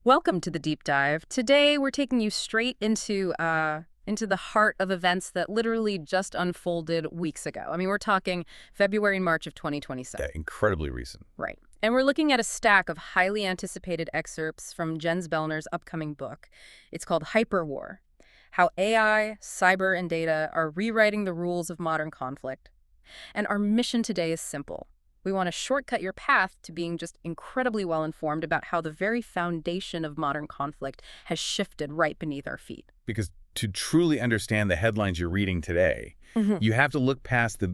Welcome to the deep dive. Today we're taking you straight into the heart of events that literally just unfolded weeks ago. I mean, we're talking February and March of 2027. Yeah, incredibly recent. Right. And we're looking at a stack of highly anticipated excerpts from Jens Belner's upcoming book. It's called Hyperwar: How AI, Cyber, and Data Are Rewriting the Rules of Modern Conflict. And our mission today is simple. We want to shortcut your path to being just incredibly well-informed about how the very foundation of modern conflict has shifted right beneath our feet. Because to truly understand the headlines you're reading today, you have to look past the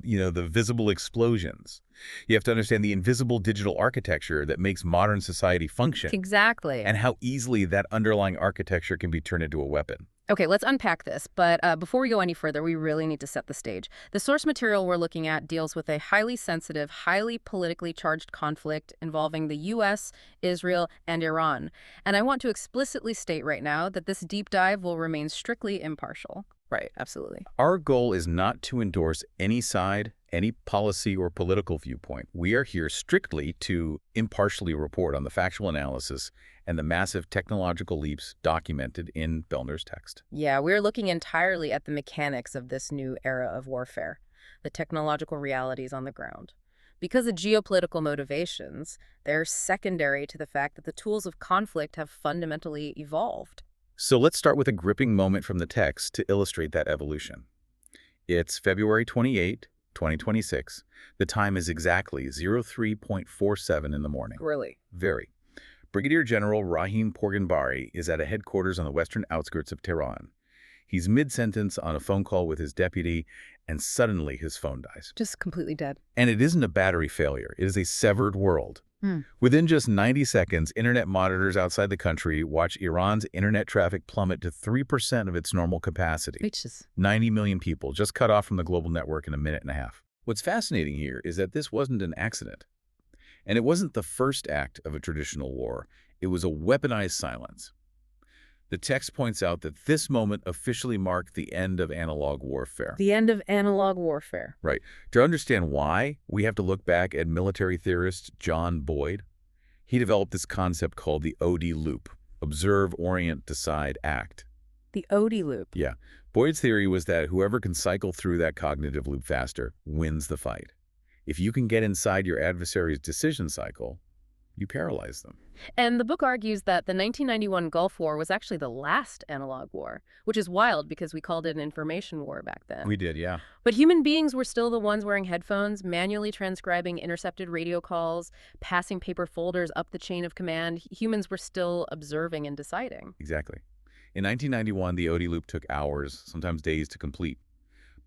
visible explosions. You have to understand the invisible digital architecture that makes modern society function. Exactly. And how easily that underlying architecture can be turned into a weapon. Okay, let's unpack this, but before we go any further, we really need to set the stage. The source material we're looking at deals with a highly sensitive, highly politically charged conflict involving the U.S., Israel, and Iran. And I want to explicitly state right now that this deep dive will remain strictly impartial. Right, absolutely. Our goal is not to endorse any side, any policy or political viewpoint. We are here strictly to impartially report on the factual analysis and the massive technological leaps documented in Belner's text. Yeah, we're looking entirely at the mechanics of this new era of warfare, the technological realities on the ground. Because of geopolitical motivations, they're secondary to the fact that the tools of conflict have fundamentally evolved. So let's start with a gripping moment from the text to illustrate that evolution. It's February 28, 2026. The time is exactly 03:47 in the morning. Really? Very. Brigadier General Rahim Porganbari is at a headquarters on the western outskirts of Tehran. He's mid-sentence on a phone call with his deputy, and suddenly his phone dies. Just completely dead. And it isn't a battery failure. It is a severed world. Within just 90 seconds, internet monitors outside the country watch Iran's internet traffic plummet to 3% of its normal capacity. Reaches. 90 million people just cut off from the global network in a minute and a half. What's fascinating here is that this wasn't an accident. And it wasn't the first act of a traditional war. It was a weaponized silence. The text points out that this moment officially marked the end of analog warfare. The end of analog warfare. Right. To understand why, we have to look back at military theorist John Boyd. He developed this concept called the OD loop: observe, orient, decide, act. The OD loop. Yeah. Boyd's theory was that whoever can cycle through that cognitive loop faster wins the fight. If you can get inside your adversary's decision cycle, you paralyze them. And the book argues that the 1991 Gulf War was actually the last analog war, which is wild because we called it an information war back then. We did, yeah. But human beings were still the ones wearing headphones, manually transcribing intercepted radio calls, passing paper folders up the chain of command. Humans were still observing and deciding. Exactly. In 1991, the OD loop took hours, sometimes days to complete.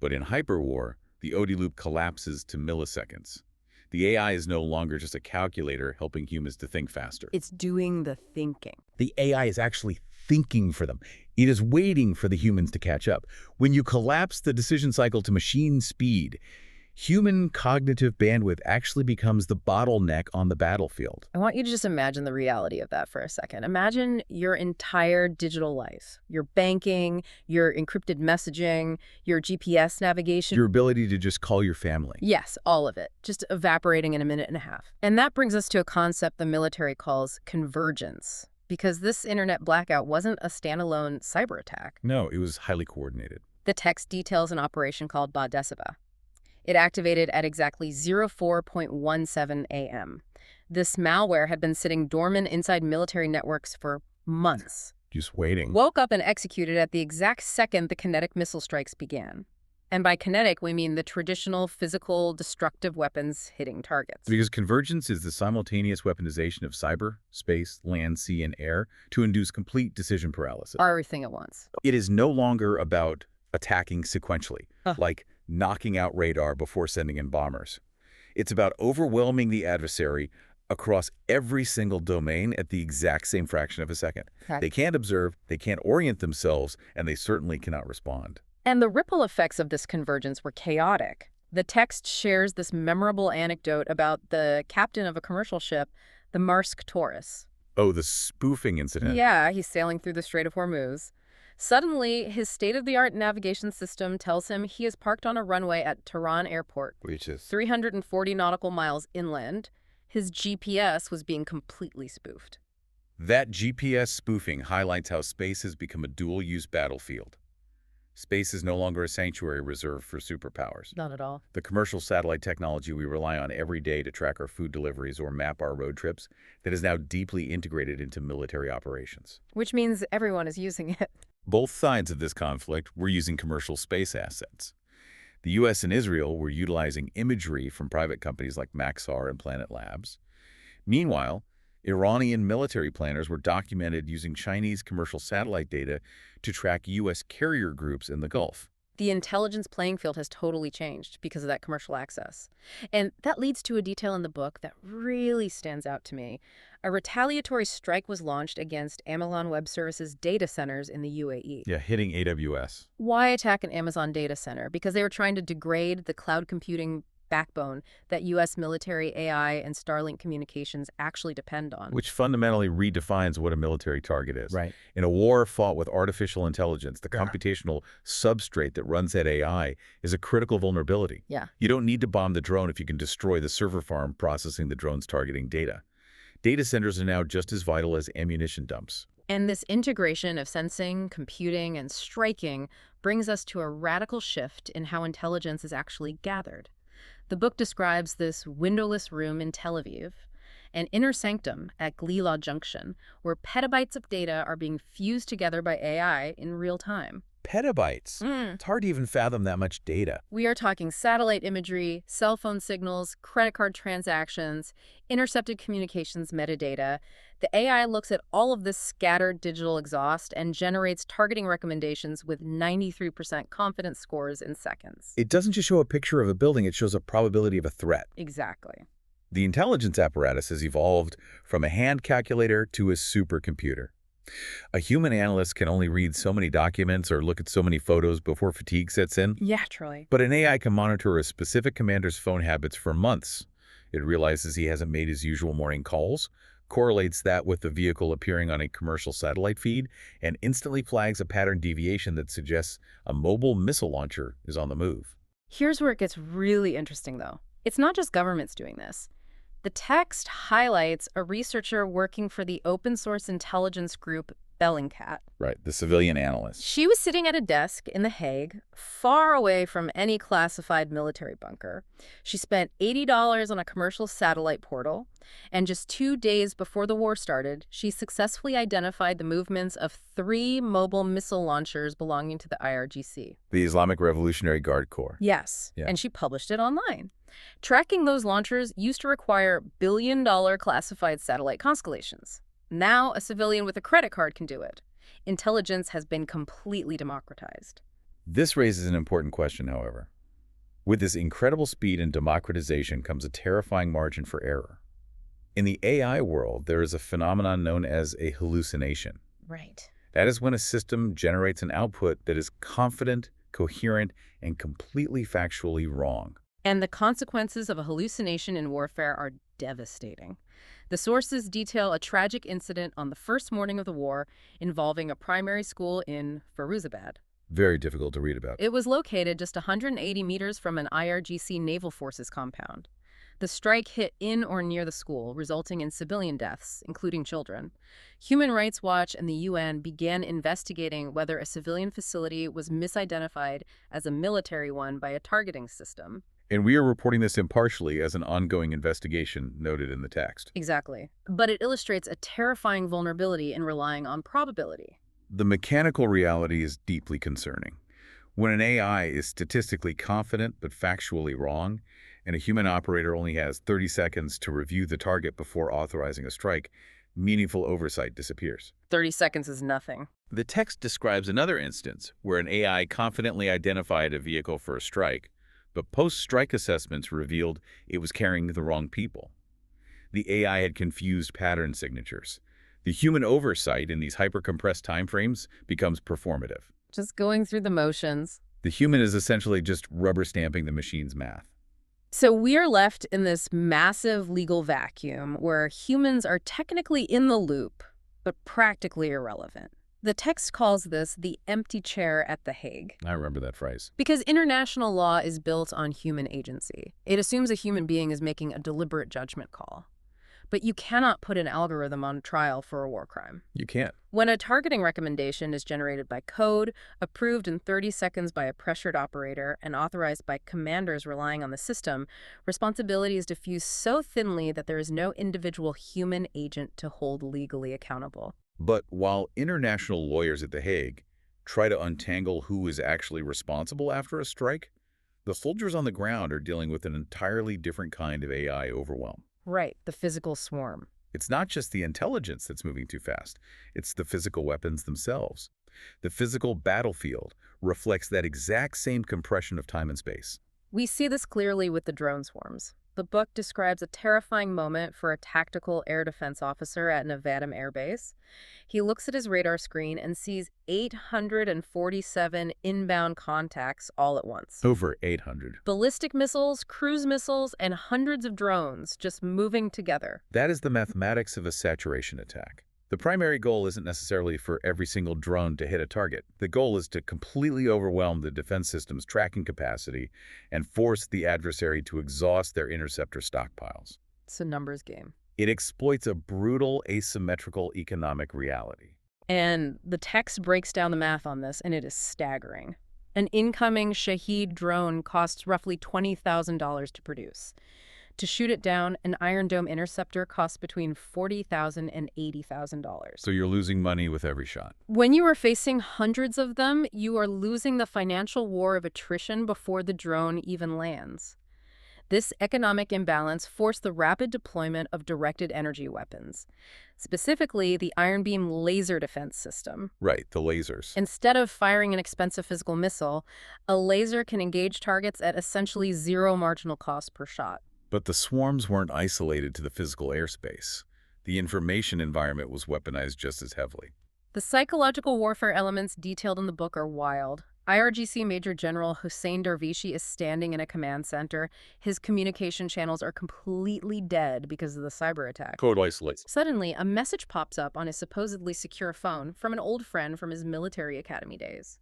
But in Hyperwar, the OD loop collapses to milliseconds. The AI is no longer just a calculator helping humans to think faster. It's doing the thinking. The AI is actually thinking for them. It is waiting for the humans to catch up. When you collapse the decision cycle to machine speed, human cognitive bandwidth actually becomes the bottleneck on the battlefield. I want you to just imagine the reality of that for a second. Imagine your entire digital life, your banking, your encrypted messaging, your GPS navigation. Your ability to just call your family. Yes, all of it, just evaporating in a minute and a half. And that brings us to a concept the military calls convergence, because this internet blackout wasn't a standalone cyber attack. No, it was highly coordinated. The text details an operation called Ba-Decibel. It activated at exactly 04:17 a.m. This malware had been sitting dormant inside military networks for months. Just waiting. Woke up and executed at the exact second the kinetic missile strikes began. And by kinetic, we mean the traditional physical destructive weapons hitting targets. Because convergence is the simultaneous weaponization of cyber, space, land, sea, and air to induce complete decision paralysis. Everything at once. It is no longer about attacking sequentially, like knocking out radar before sending in bombers. It's about overwhelming the adversary across every single domain at the exact same fraction of a second. Correct. They can't observe, they can't orient themselves, and they certainly cannot respond. And the ripple effects of this convergence were chaotic. The text shares this memorable anecdote about the captain of a commercial ship, the Maersk Taurus. Oh, the spoofing incident. Yeah, he's sailing through the Strait of Hormuz. Suddenly, his state-of-the-art navigation system tells him he is parked on a runway at Tehran Airport, Which is 340 nautical miles inland. His GPS was being completely spoofed. That GPS spoofing highlights how space has become a dual-use battlefield. Space is no longer a sanctuary reserved for superpowers. Not at all. The commercial satellite technology we rely on every day to track our food deliveries or map our road trips that is now deeply integrated into military operations. Which means everyone is using it. Both sides of this conflict were using commercial space assets. The U.S. and Israel were utilizing imagery from private companies like Maxar and Planet Labs. Meanwhile, Iranian military planners were documented using Chinese commercial satellite data to track U.S. carrier groups in the Gulf. The intelligence playing field has totally changed because of that commercial access. And that leads to a detail in the book that really stands out to me. A retaliatory strike was launched against Amazon Web Services data centers in the UAE. Yeah, hitting AWS. Why attack an Amazon data center? Because they were trying to degrade the cloud computing backbone that U.S. military AI and Starlink communications actually depend on. Which fundamentally redefines what a military target is. Right. In a war fought with artificial intelligence, the computational substrate that runs that AI is a critical vulnerability. Yeah. You don't need to bomb the drone if you can destroy the server farm processing the drone's targeting data. Data centers are now just as vital as ammunition dumps. And this integration of sensing, computing, and striking brings us to a radical shift in how intelligence is actually gathered. The book describes this windowless room in Tel Aviv, an inner sanctum at Glila Junction, where petabytes of data are being fused together by AI in real time. Petabytes. It's hard to even fathom that much data. We are talking satellite imagery, cell phone signals, credit card transactions, intercepted communications metadata. The AI looks at all of this scattered digital exhaust and generates targeting recommendations with 93% confidence scores in seconds. It doesn't just show a picture of a building, it shows a probability of a threat. Exactly. The intelligence apparatus has evolved from a hand calculator to a supercomputer. A human analyst can only read so many documents or look at so many photos before fatigue sets in. Yeah, truly. But an AI can monitor a specific commander's phone habits for months. It realizes he hasn't made his usual morning calls, correlates that with the vehicle appearing on a commercial satellite feed, and instantly flags a pattern deviation that suggests a mobile missile launcher is on the move. Here's where it gets really interesting, though. It's not just governments doing this. The text highlights a researcher working for the open source intelligence group Bellingcat. Right, the civilian analyst. She was sitting at a desk in The Hague, far away from any classified military bunker. She spent $80 on a commercial satellite portal, and just 2 days before the war started, she successfully identified the movements of 3 mobile missile launchers belonging to the IRGC. The Islamic Revolutionary Guard Corps. Yes, Yeah. and she published it online. Tracking those launchers used to require billion-dollar classified satellite constellations. Now, a civilian with a credit card can do it. Intelligence has been completely democratized. This raises an important question, however. With this incredible speed and democratization comes a terrifying margin for error. In the AI world, there is a phenomenon known as a hallucination. Right. That is when a system generates an output that is confident, coherent, and completely factually wrong. And the consequences of a hallucination in warfare are devastating. The sources detail a tragic incident on the first morning of the war involving a primary school in Firuzabad. Very difficult to read about. It was located just 180 meters from an IRGC Naval Forces compound. The strike hit in or near the school, resulting in civilian deaths, including children. Human Rights Watch and the UN began investigating whether a civilian facility was misidentified as a military one by a targeting system. And we are reporting this impartially as an ongoing investigation noted in the text. Exactly. But it illustrates a terrifying vulnerability in relying on probability. The mechanical reality is deeply concerning. When an AI is statistically confident but factually wrong, and a human operator only has 30 seconds to review the target before authorizing a strike, meaningful oversight disappears. 30 seconds is nothing. The text describes another instance where an AI confidently identified a vehicle for a strike, but post-strike assessments revealed it was carrying the wrong people. The AI had confused pattern signatures. The human oversight in these hyper-compressed timeframes becomes performative. Just going through the motions. The human is essentially just rubber stamping the machine's math. So we are left in this massive legal vacuum where humans are technically in the loop, but practically irrelevant. The text calls this the empty chair at The Hague. I remember that phrase. Because international law is built on human agency. It assumes a human being is making a deliberate judgment call. but you cannot put an algorithm on trial for a war crime. You can't. When a targeting recommendation is generated by code, approved in 30 seconds by a pressured operator, and authorized by commanders relying on the system, responsibility is diffused so thinly that there is no individual human agent to hold legally accountable. But while international lawyers at The Hague try to untangle who is actually responsible after a strike, the soldiers on the ground are dealing with an entirely different kind of AI overwhelm. Right, the physical swarm. It's not just the intelligence that's moving too fast. It's the physical weapons themselves. The physical battlefield reflects that exact same compression of time and space. We see this clearly with the drone swarms. The book describes a terrifying moment for a tactical air defense officer at Nevada Air Base. He looks at his radar screen and sees 847 inbound contacts all at once. Over 800. Ballistic missiles, cruise missiles, and hundreds of drones just moving together. That is the mathematics of a saturation attack. The primary goal isn't necessarily for every single drone to hit a target. The goal is to completely overwhelm the defense system's tracking capacity and force the adversary to exhaust their interceptor stockpiles. It's a numbers game. It exploits a brutal, asymmetrical economic reality. And the text breaks down the math on this, and it is staggering. An incoming Shahed drone costs roughly $20,000 to produce. To shoot it down, an Iron Dome interceptor costs between $40,000 and $80,000. So you're losing money with every shot. When you are facing hundreds of them, you are losing the financial war of attrition before the drone even lands. This economic imbalance forced the rapid deployment of directed energy weapons, specifically the Iron Beam laser defense system. Right, the lasers. Instead of firing an expensive physical missile, a laser can engage targets at essentially zero marginal cost per shot. But the swarms weren't isolated to the physical airspace. The information environment was weaponized just as heavily. The psychological warfare elements detailed in the book are wild. IRGC Major General Hussein Darvishi is standing in a command center. His communication channels are completely dead because of the cyber attack. Code isolates. Suddenly, a message pops up on his supposedly secure phone from an old friend from his military academy days.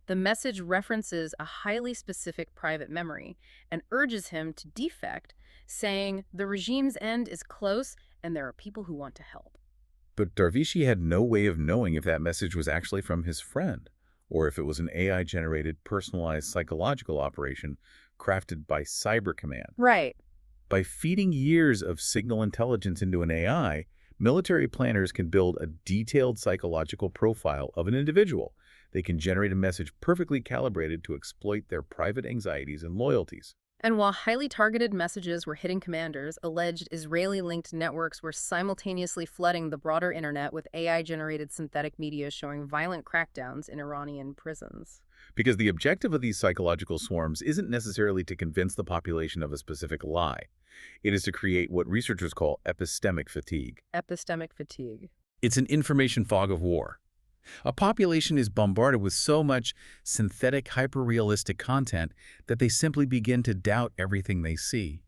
The message references a highly specific private memory and urges him to defect, saying the regime's end is close and there are people who want to help. But Darvishi had no way of knowing if that message was actually from his friend, or if it was an AI-generated, personalized psychological operation crafted by Cyber Command. Right. By feeding years of signal intelligence into an AI, military planners can build a detailed psychological profile of an individual. They can generate a message perfectly calibrated to exploit their private anxieties and loyalties. And while highly targeted messages were hitting commanders, alleged Israeli-linked networks were simultaneously flooding the broader internet with AI-generated synthetic media showing violent crackdowns in Iranian prisons. Because the objective of these psychological swarms isn't necessarily to convince the population of a specific lie. It is to create what researchers call epistemic fatigue. Epistemic fatigue. It's an information fog of war. A population is bombarded with so much synthetic, hyper-realistic content that they simply begin to doubt everything they see.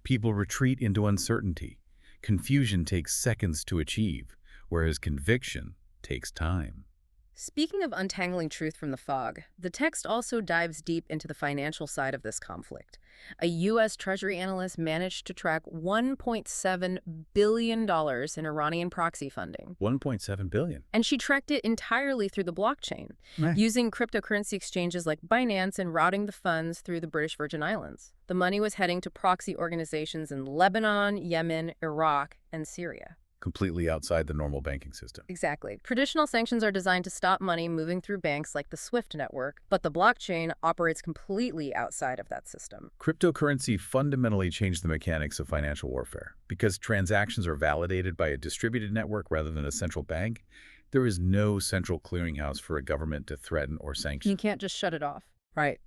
People retreat into uncertainty. Confusion takes seconds to achieve, whereas conviction takes time. Speaking of untangling truth from the fog, the text also dives deep into the financial side of this conflict. A U.S. Treasury analyst managed to track $1.7 billion in Iranian proxy funding. $1.7 billion. And she tracked it entirely through the blockchain, using cryptocurrency exchanges like Binance and routing the funds through the British Virgin Islands. The money was heading to proxy organizations in Lebanon, Yemen, Iraq, and Syria. Completely outside the normal banking system. Exactly. Traditional sanctions are designed to stop money moving through banks like the SWIFT network, but the blockchain operates completely outside of that system. Cryptocurrency fundamentally changed the mechanics of financial warfare. Because transactions are validated by a distributed network rather than a central bank, there is no central clearinghouse for a government to threaten or sanction. You can't just shut it off. Right.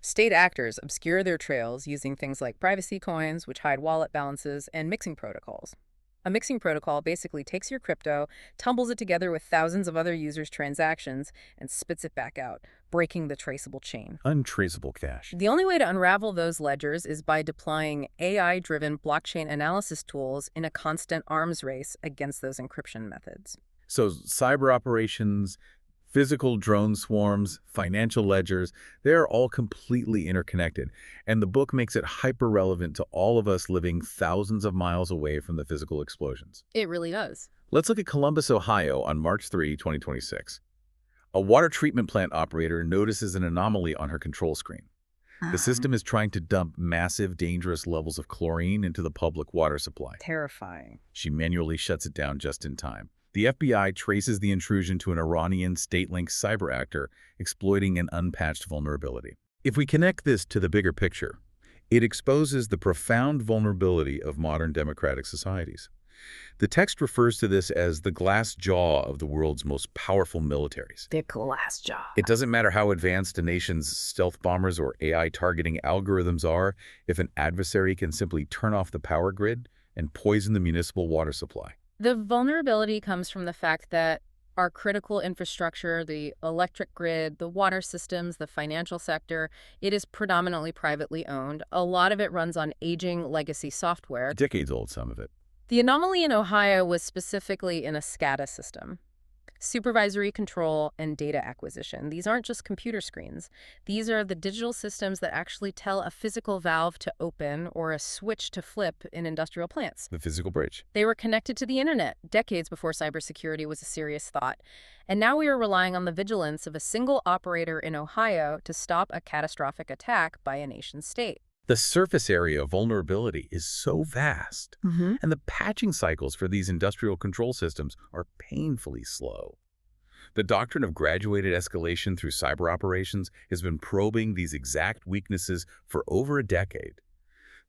State actors obscure their trails using things like privacy coins, which hide wallet balances, and mixing protocols. A mixing protocol basically takes your crypto, tumbles it together with thousands of other users' transactions, and spits it back out, breaking the traceable chain. Untraceable cash. The only way to unravel those ledgers is by deploying AI-driven blockchain analysis tools in a constant arms race against those encryption methods. So cyber operations Physical drone swarms, financial ledgers, they're all completely interconnected, and the book makes it hyper-relevant to all of us living thousands of miles away from the physical explosions. It really does. Let's look at Columbus, Ohio on March 3, 2026. A water treatment plant operator notices an anomaly on her control screen. The system is trying to dump massive, dangerous levels of chlorine into the public water supply. Terrifying. She manually shuts it down just in time. The FBI traces the intrusion to an Iranian state-linked cyber actor exploiting an unpatched vulnerability. If we connect this to the bigger picture, it exposes the profound vulnerability of modern democratic societies. The text refers to this as the glass jaw of the world's most powerful militaries. The glass jaw. It doesn't matter how advanced a nation's stealth bombers or AI targeting algorithms are, if an adversary can simply turn off the power grid and poison the municipal water supply. The vulnerability comes from the fact that our critical infrastructure, the electric grid, the water systems, the financial sector, it is predominantly privately owned. A lot of it runs on aging legacy software. Decades old, some of it. The anomaly in Ohio was specifically in a SCADA system. Supervisory control and data acquisition. These aren't just computer screens. These are the digital systems that actually tell a physical valve to open or a switch to flip in industrial plants. The physical bridge. They were connected to the internet decades before cybersecurity was a serious thought. And now we are relying on the vigilance of a single operator in Ohio to stop a catastrophic attack by a nation-state. The surface area of vulnerability is so vast, and the patching cycles for these industrial control systems are painfully slow. The doctrine of graduated escalation through cyber operations has been probing these exact weaknesses for over a decade.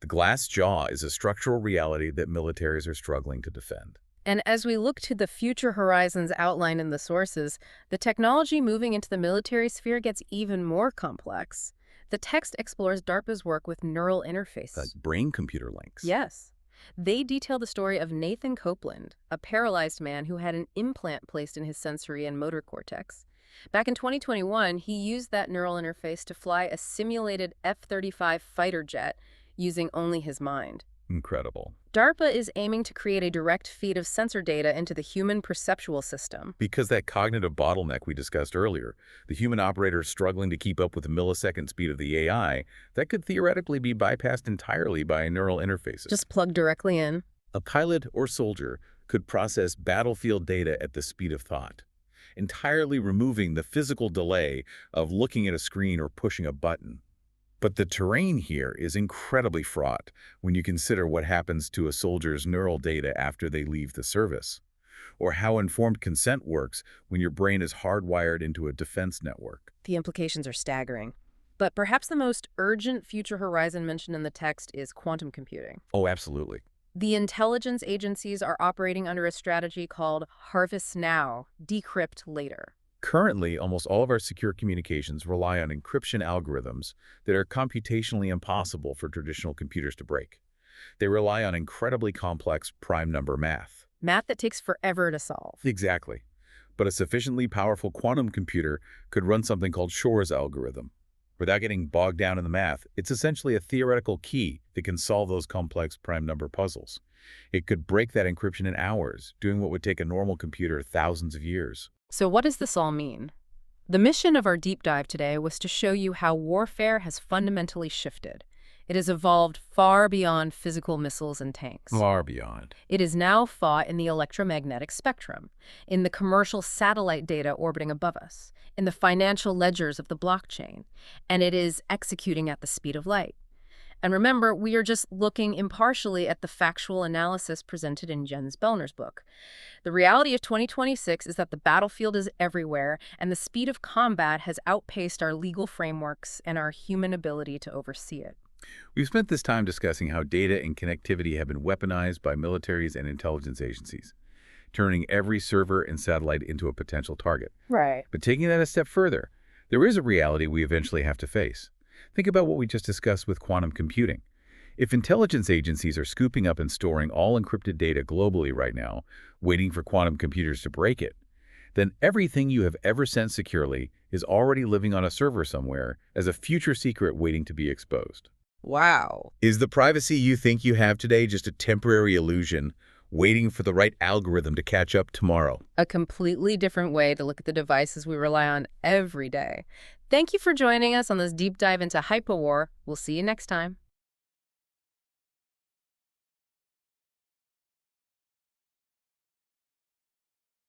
The glass jaw is a structural reality that militaries are struggling to defend. And as we look to the future horizons outlined in the sources, the technology moving into the military sphere gets even more complex. The text explores DARPA's work with neural interfaces. Brain-computer links. Yes. They detail the story of Nathan Copeland, a paralyzed man who had an implant placed in his sensory and motor cortex. Back in 2021, he used that neural interface to fly a simulated F-35 fighter jet using only his mind. Incredible. DARPA is aiming to create a direct feed of sensor data into the human perceptual system. Because that cognitive bottleneck we discussed earlier, the human operator struggling to keep up with the millisecond speed of the AI, that could theoretically be bypassed entirely by neural interfaces. Just plug directly in. A pilot or soldier could process battlefield data at the speed of thought, entirely removing the physical delay of looking at a screen or pushing a button. But the terrain here is incredibly fraught when you consider what happens to a soldier's neural data after they leave the service, or how informed consent works when your brain is hardwired into a defense network. The implications are staggering. But perhaps the most urgent future horizon mentioned in the text is quantum computing. Oh, absolutely. The intelligence agencies are operating under a strategy called Harvest Now, Decrypt Later. Currently, almost all of our secure communications rely on encryption algorithms that are computationally impossible for traditional computers to break. They rely on incredibly complex prime number math. Math that takes forever to solve. Exactly. But a sufficiently powerful quantum computer could run something called Shor's algorithm. Without getting bogged down in the math, it's essentially a theoretical key that can solve those complex prime number puzzles. It could break that encryption in hours, doing what would take a normal computer thousands of years. So what does this all mean? The mission of our deep dive today was to show you how warfare has fundamentally shifted. It has evolved far beyond physical missiles and tanks. Far beyond. It is now fought in the electromagnetic spectrum, in the commercial satellite data orbiting above us, in the financial ledgers of the blockchain, and it is executing at the speed of light. And remember, we are just looking impartially at the factual analysis presented in Jens Belner's book. The reality of 2026 is that the battlefield is everywhere, and the speed of combat has outpaced our legal frameworks and our human ability to oversee it. We've spent this time discussing how data and connectivity have been weaponized by militaries and intelligence agencies, turning every server and satellite into a potential target. Right. But taking that a step further, there is a reality we eventually have to face. Think about what we just discussed with quantum computing. If intelligence agencies are scooping up and storing all encrypted data globally right now, waiting for quantum computers to break it, then everything you have ever sent securely is already living on a server somewhere as a future secret waiting to be exposed. Wow. Is the privacy you think you have today just a temporary illusion, waiting for the right algorithm to catch up tomorrow. A completely different way to look at the devices we rely on every day. Thank you for joining us on this deep dive into Hyperwar. We'll see you next time.